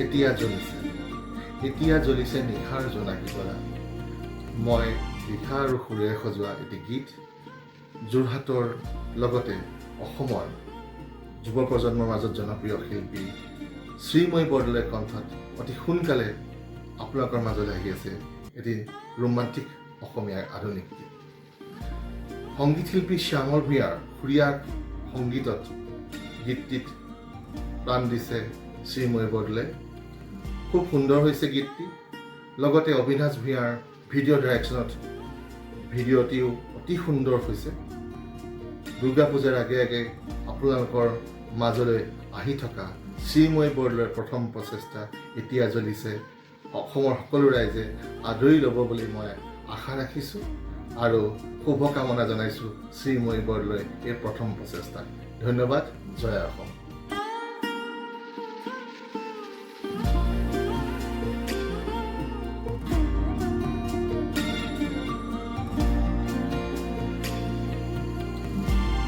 এতিয়া জ্বলিছে নিশাৰ জোনাকী তৰা। মই লিখা আৰু সুৰেৰে সজোৱা এটি গীত যোৰহাটৰ লগতে অসমৰ যুৱ প্ৰজন্মৰ মাজত জনপ্ৰিয় শিল্পী শ্ৰীময়ী বৰদলৈৰ কণ্ঠত অতি সোনকালে আপোনালোকৰ মাজলৈ আহি আছে এটি ৰোমান্টিক অসমীয়া আধুনিক গীত। সংগীত শিল্পী শ্যামল ভূঞাৰ সুৰীয়া সংগীতত গীতটিত প্ৰাণ দিছে শ্ৰীময়ী বৰদলৈ। খুব সুন্দৰ হৈছে গীতটি। লগতে অবিনাশ ভূঞাৰ ভিডিঅ' ডাইৰেকশ্যনত ভিডিঅ'টিও অতি সুন্দৰ হৈছে। দুৰ্গা পূজাৰ আগে আগে আপোনালোকৰ মাজলৈ আহি থকা শ্ৰীময়ী বৰদলৈৰ প্ৰথম প্ৰচেষ্টা এতিয়া জ্বলিছে অসমৰ সকলো ৰাইজে আদৰি ল'ব বুলি মই আশা ৰাখিছোঁ আৰু শুভকামনা জনাইছোঁ শ্ৰীময়ী বৰদলৈৰ এই প্ৰথম প্ৰচেষ্টাক। ধন্যবাদ। জয় অসম।